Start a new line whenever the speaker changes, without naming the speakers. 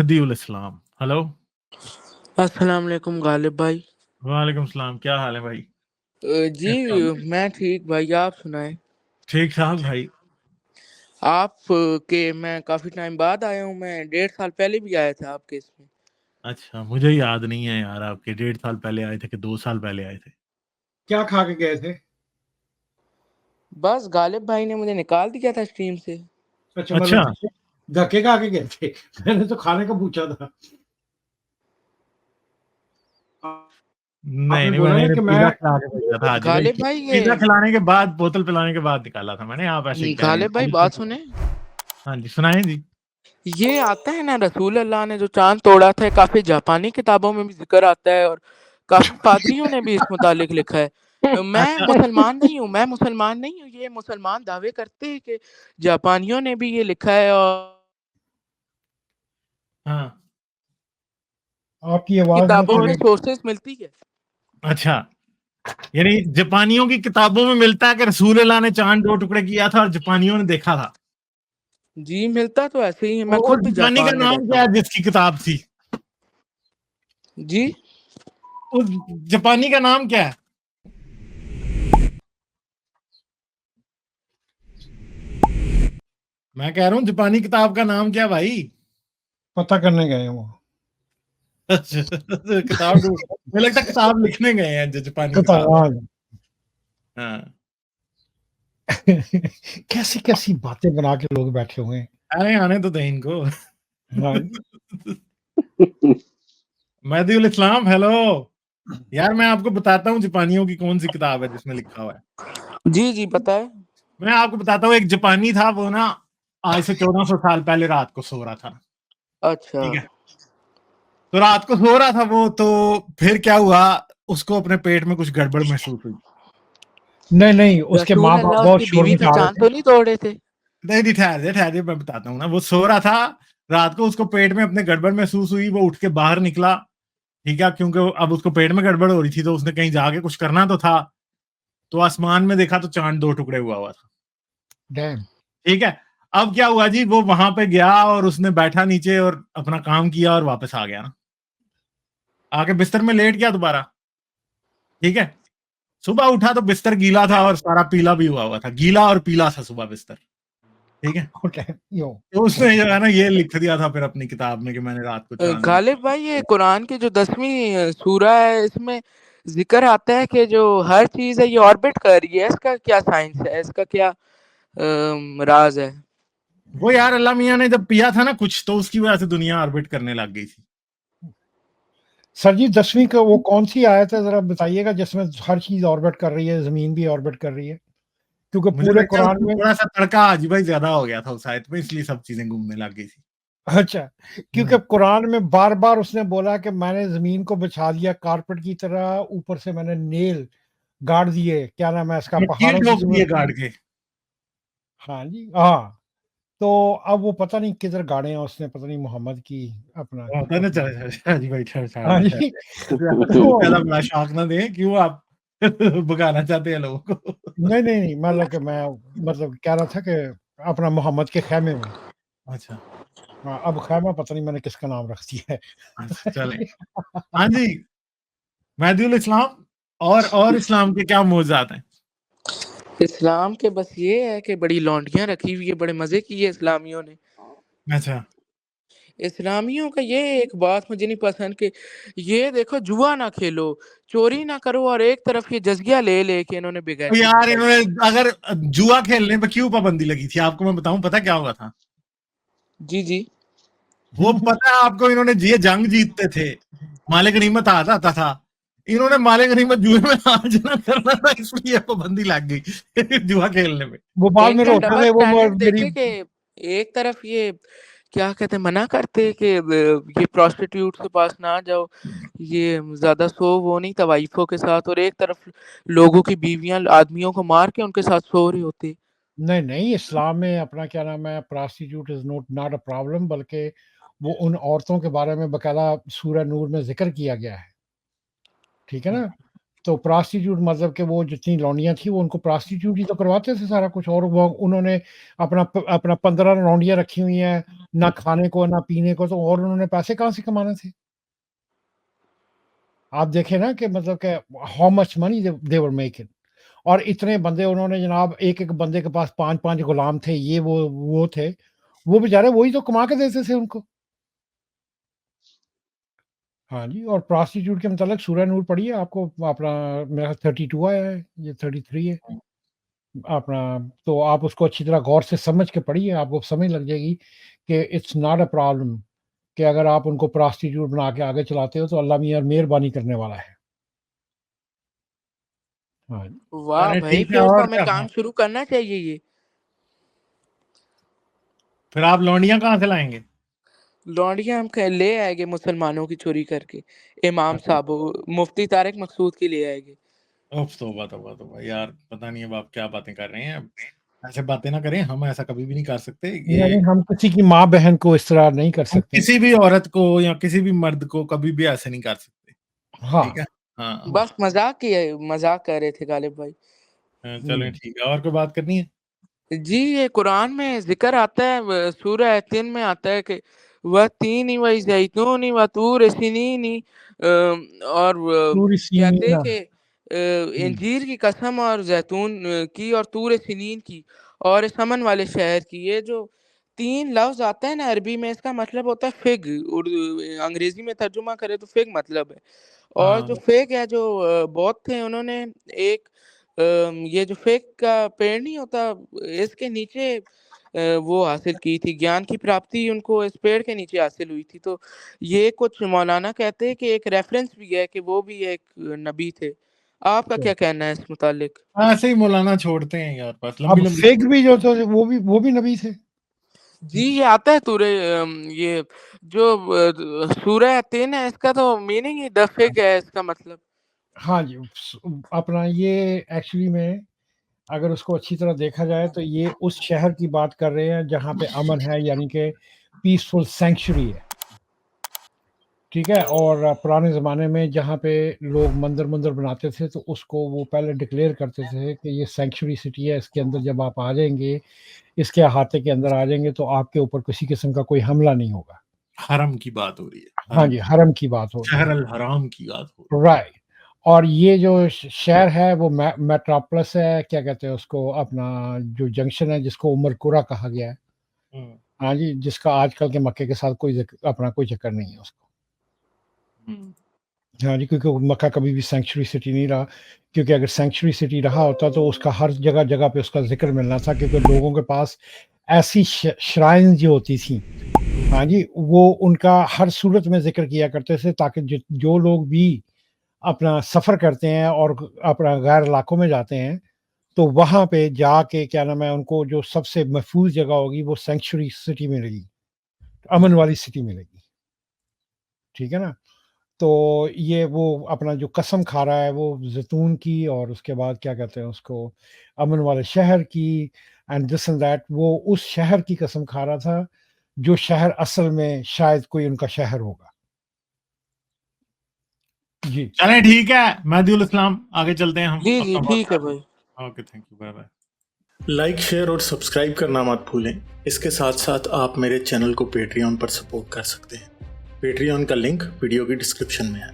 مہدی الاسلام. ہلو.
السلام علیکم غالب بھائی.
وعلیکم السلام. کیا حال ہے بھائی؟
جی میں ٹھیک بھائی, آپ سنائیں.
ٹھیک ٹھاک بھائی.
آپ کے میں کافی ٹائم بعد آیا ہوں, میں 1.5 سال پہلے بھی آیا تھا آپ کے اس میں.
اچھا, مجھے یاد نہیں ہے یار آپ کے 1.5 سال پہلے آئے تھے کہ 2 سال پہلے آئے تھے.
کیا کھا کے گئے تھے؟
بس غالب بھائی نے مجھے نکال دیا تھا اسٹریم سے.
اچھا,
اچھا.
مطلب دھکے کھا کے گئے تھے؟ میں نے تو کھانے کا پوچھا تھا.
نہیں نہیں,
بولا
میں
نا
نے
کہ
پیزا کھلا کے بھیجا تھا آج بھائی.
غالب بھائی
پیزا
یہ
کھلانے کے بعد بوتل پلانے کے بعد بوتل پلانے کے بعد نکالا تھا میں نے. آپ ایسے ہی کہہ رہے
غالب بھائی
ہیں.
بات سنیں,
ہاں جی سنائیں جی.
یہ آتا ہے نا رسول اللہ نے جو چاند توڑا تھا, کافی جاپانی کتابوں میں بھی ذکر آتا ہے اور کافی پادریوں نے بھی اس متعلق لکھا ہے. میں
اچھا.
مسلمان نہیں ہوں, یہ مسلمان دعوے کرتے ہیں کہ جاپانیوں نے بھی یہ لکھا ہے اور
ہاں.
آپ کی آواز میں
کتابوں میں
تھوڑی
سورسز ملتی ہے.
اچھا, یعنی جاپانیوں کی کتابوں میں ملتا ہے کہ رسول اللہ نے چاند 2 ٹکڑے کیا تھا اور جاپانیوں نے دیکھا تھا.
جی ملتا تو ایسے ہی ہے, میں
اور
خود بھی
جاپانی کا
جاپان میں
نام
رہتا
کیا
ہوں.
ہے جس کی کتاب تھی؟
جی
اس جاپانی کا نام کیا ہے؟ میں کہہ رہا ہوں جاپانی کتاب کا نام کیا بھائی؟
پتہ کرنے گئے ہیں وہ.
کتاب مجھے لگتا ہے کتاب لکھنے گئے ہیں جاپانی کتاب. ہاں.
کیسی کیسی باتیں بنا کے لوگ بیٹھے ہوئے ہیں.
ارے آنے تو دیں ان کو.
ہاں.
مہدی الاسلام ہیلو. یار میں آپ کو بتاتا ہوں جاپانیوں کی کون سی کتاب ہے جس میں لکھا ہوا ہے.
جی بتائیں.
میں آپ کو بتاتا ہوں, ایک جاپانی تھا, وہ نا آج سے 1400 سال پہلے رات کو سو رہا تھا.
اچھا
ٹھیک ہے, تو رات کو سو رہا تھا وہ, تو پھر کیا ہوا, اس کو اپنے پیٹ میں کچھ گڑبڑ محسوس ہوئی.
نہیں اس کے ماں
رسول
باپ
اللہ اس
بہت
کی
شور
بیوی پہ
مچا رہے
چاند
تھے.
تو نہیں توڑے تھے؟
نہیں ٹھہر میں بتاتا ہوں نا. وہ سو رہا تھا رات کو, اس کو پیٹ میں اپنے گڑبڑ محسوس ہوئی, وہ اٹھ کے باہر نکلا. ٹھیک ہے, کیونکہ اب اس کو پیٹ میں گڑبڑ ہو رہی تھی, تو اس نے کہیں جا کے کچھ کرنا تو تھا. تو آسمان میں دیکھا تو چاند 2 ٹکڑے ہوا تھا. ٹھیک ہے, اب کیا ہوا جی, وہ وہاں پہ گیا اور اس نے بیٹھا نیچے اور اپنا کام کیا اور واپس آ گیا نا, آ کے بستر میں لیٹ گیا دوبارہ. ٹھیک ہے, صبح اٹھا تو بستر گیلا تھا اور سارا پیلا بھی ہوا تھا, گیلا اور پیلا تھا صبح بستر. ٹھیک ہے, تو اس نے جو ہے نا یہ لکھ دیا تھا پھر اپنی کتاب میں کہ میں نے رات کو چاند.
غالب بھائی یہ قرآن کی جو 10ویں سورہ ہے, اس میں ذکر آتا ہے کہ جو ہر چیز ہے یہ آربٹ کر رہی ہے. اس کا کیا سائنس ہے, اس کا کیا راز ہے؟
وہ یار اللہ میاں نے جب پیا تھا نا کچھ, تو اس کی وجہ سے دنیا آربٹ کرنے لگ گئی تھی.
سر جی 10ویں کا وہ کون سی آیت ہے ذرا بتائیے گا جس میں ہر چیز آربٹ کر رہی ہے, زمین بھی آربٹ کر رہی ہے؟ کیونکہ
مجھے
پورے
لگتا ہے
قرآن میں
تھوڑا سا تڑکا آج بھائی زیادہ ہو گیا تھا اس آیت میں, اس لیے سب چیزیں گھومنے لگ گئی تھی.
اچھا, کیونکہ قرآن میں بار بار اس نے بولا کہ میں نے زمین کو بچھا دیا کارپٹ کی طرح, اوپر سے میں نے نیل گاڑ دیے, کیا نام ہے اس کا, پہاڑوں کی صورت.
گاڑ کے.
ہاں جی, ہاں. تو اب وہ پتہ نہیں کدھر گاڑے ہیں اس نے, پتہ نہیں محمد کی اپنا. ہاں جی,
پہلا بڑا شوق نہ دیں, کیوں آپ بگانا چاہتے ہیں لوگوں کو؟
نہیں مطلب کہ میں مطلب کہہ رہا تھا کہ اپنا محمد کے خیمے میں.
اچھا
اب خیمہ پتہ نہیں میں نے کس کا نام رکھ دیا ہے.
چلیں. ہاں جی مہدی الاسلام, اور اسلام کے کیا موضوعات ہیں؟
اسلام کے بس یہ ہے کہ بڑی لونڈیاں رکھی ہوئی ہے, بڑے مزے کی ہے اسلامیوں نے.
اچھا,
اسلامیوں کا یہ ایک بات مجھے نہیں پسند کہ یہ دیکھو جوا نہ کھیلو, چوری نہ کرو, اور ایک طرف یہ جزیہ لے کے انہوں نے بغیرتی
یار
دکھائی.
انہوں نے اگر جوا کھیلنے پہ کیوں پابندی لگی تھی آپ کو میں بتاؤں, پتہ کیا ہوا تھا؟
جی
وہ پتہ ہے آپ کو, انہوں نے یہ جنگ جیتتے تھے, مالک غنیمت آتا تھا, انہوں نے مالک غنیمت جوئے میں آج نہ کرنا تھا, اس لیے پابندی لگ گئی جوا کھیلنے میں.
وہ بعد میں
ان کا
روتے
ڈبل
تھے وہ
سٹینڈرڈ
میری.
دیکھے کہ ایک طرف یہ کیا کہتے ہیں منع کرتے کہ یہ پروسٹیٹیوٹ کے پاس نہ جاؤ, یہ زیادہ سو وہ نہیں طوائفوں کے ساتھ, اور ایک طرف لوگوں کی بیویاں آدمیوں کو مار کے ان کے ساتھ سو رہے ہوتے.
نہیں اسلام میں اپنا کیا نام ہے, پراسٹیٹیوٹ از ناٹ اے پرابلم, بلکہ وہ ان عورتوں کے بارے میں باقاعدہ سورہ نور میں ذکر کیا گیا ہے. ٹھیک ہے نا, تو پراسٹیٹیوٹ مطلب کہ وہ جتنی لونڈیاں تھیں وہ ان کو پراسٹیٹیوٹ ہی تو کرواتے تھے سارا کچھ, اور وہ انہوں نے اپنا 15 لونڈیاں رکھی ہوئی ہیں, نہ کھانے کو نہ پینے کو، تو اور انہوں نے پیسے کہاں سے کمانے تھے؟ آپ دیکھیں نا کہ مطلب کہ how much money they were making, اور اتنے بندے انہوں نے جناب، ایک بندے کے پاس 5 غلام تھے، یہ وہ تھے، وہ بیچارے وہی تو کما کے دیتے تھے ان کو. ہاں جی. اور پراسٹیٹیوٹ کے متعلق سورہ نور پڑھیے، آپ کو اپنا میرا 32 آیا ہے، یہ 33 ہے اپنا، تو آپ اس کو اچھی طرح غور سے سمجھ کے پڑھیے، آپ کو سمجھ لگ جائے گی کہ اٹس ناٹ اے پرابلم کہ اگر آپ ان کو پراسٹیٹیوٹ بنا کے آگے چلاتے ہو تو اللہ میاں مہربانی کرنے والا ہے. ہاں جی.
واہ
چلیں
بھائی،
ٹھیک ہے.
پھر تو
اور
ہمیں
کیا؟
کام شروع کرنا چاہیے. یہ
پھر آپ لونڈیاں کہاں سے لائیں گے؟
لونڈیاں ہم لے آئے گے مسلمانوں کی چوری کر کے، امام صاحب مفتی طارق مقصود کی لے آئے گے.
اوف، توبہ توبہ توبہ یار، پتہ نہیں اب آپ کیا باتیں کر رہے ہیں. ایسے باتیں نہ کریں، ہم ایسا کبھی بھی نہیں کر سکتے. یہ
یعنی ہم کسی کی ماں بہن کو اس طرح نہیں کر
ہم
سکتے.
کسی بھی عورت کو یا کسی بھی مرد کو کبھی بھی ایسے نہیں کر سکتے.
ہاں
ٹھیک ہے. ہاں
بس مذاق کر رہے تھے غالب بھائی.
چلیں ٹھیک ہے. اور کوئی بات کرنی ہے؟
جی، یہ قرآن میں ذکر آتا ہے، سورہ 3 میں آتا ہے کہ وَالتِّینِ وَالزَّیتُونِ وَطُورِ سِنِینِ، اور
پوری
کہتے ہیں
سینہ.
کہ انجیر کی قسم اور زیتون کی اور طور سنین کی اور سمن والے شہر کی. یہ جو 3 لفظ آتا ہے نا عربی میں، اس کا مطلب ہوتا ہے فگ. انگریزی میں ترجمہ کرے تو فگ مطلب ہے. اور جو فگ ہے، جو بہت تھے، انہوں نے ایک یہ جو فگ کا پیڑ نہیں ہوتا، اس کے نیچے وہ حاصل کی تھی، گیان کی پراپتی ان کو اس پیڑ کے نیچے حاصل ہوئی تھی. تو یہ کچھ مولانا کہتے ہیں کہ ایک ریفرنس بھی ہے کہ وہ بھی ایک نبی تھے. آپ کا کیا کہنا ہے اس متعلق؟
ایسے ہی مولانا چھوڑتے ہیں یار، بس
اب
لمبی لمبی.
فیک بھی جو تھے وہ بھی نبی تھے.
جی، یہ آتا ہے یہ جو سورہ 3 ہے، اس کا تو میننگ ہی دا فگ ہے، اس کا مطلب.
ہاں جی. اپنا یہ ایکچولی میں اگر اس کو اچھی طرح دیکھا جائے تو یہ اس شہر کی بات کر رہے ہیں جہاں پہ امن ہے، یعنی کہ پیسفل سینکچری ہے. ٹھیک ہے. اور پرانے زمانے میں جہاں پہ لوگ مندر بناتے تھے تو اس کو وہ پہلے ڈکلیئر کرتے تھے کہ یہ سینکچری سٹی ہے، اس کے اندر جب آپ آ جائیں گے، اس کے احاطے کے اندر آ جائیں گے تو آپ کے اوپر کسی قسم کا کوئی حملہ نہیں ہوگا.
حرم کی بات ہو رہی ہے.
ہاں جی، حرم کی بات ہو رہی
شہر
ہے.
الحرام کی بات ہو رہی
رائٹ. اور یہ جو شہر ہے وہ میٹروپولس ہے، کیا کہتے ہیں اس کو، اپنا جو جنکشن ہے جس کو عمر قرا کہا گیا ہے.
ہے.
ہاں جی. جس کا آج کل کے مکے کے ساتھ کوئی چکر نہیں ہے اس کو. ہاں جی. کیونکہ مکہ کبھی بھی سینکچری سٹی نہیں رہا، کیونکہ اگر سینکچری سٹی رہا ہوتا تو اس کا ہر جگہ پہ اس کا ذکر ملنا تھا، کیونکہ لوگوں کے پاس ایسی شرائن جو ہوتی تھیں، ہاں جی، وہ ان کا ہر صورت میں ذکر کیا کرتے تھے، تاکہ جو لوگ بھی اپنا سفر کرتے ہیں اور اپنا غیر علاقوں میں جاتے ہیں تو وہاں پہ جا کے کیا نام ہے، ان کو جو سب سے محفوظ جگہ ہوگی وہ سینکچری سٹی ملے گی، امن والی سٹی ملے گی. ٹھیک ہے نا. تو یہ وہ اپنا جو قسم کھا رہا ہے وہ زیتون کی، اور اس کے بعد کیا کہتے ہیں اس کو، امن والے شہر کی، اینڈ دس اینڈ دیٹ. وہ اس شہر کی قسم کھا رہا تھا جو شہر اصل میں شاید کوئی ان کا شہر ہوگا. جی
چلیں ٹھیک ہے. مہدی الاسلام، آگے چلتے ہیں ہم.
جی ٹھیک ہے بھائی.
Okay, thank you, bye bye. Like, share اور سبسکرائب کرنا مت بھولیں. اس کے ساتھ ساتھ آپ میرے چینل کو پیٹریون پر سپورٹ کر سکتے ہیں. پیٹریون کا لنک ویڈیو کی ڈسکرپشن میں ہے.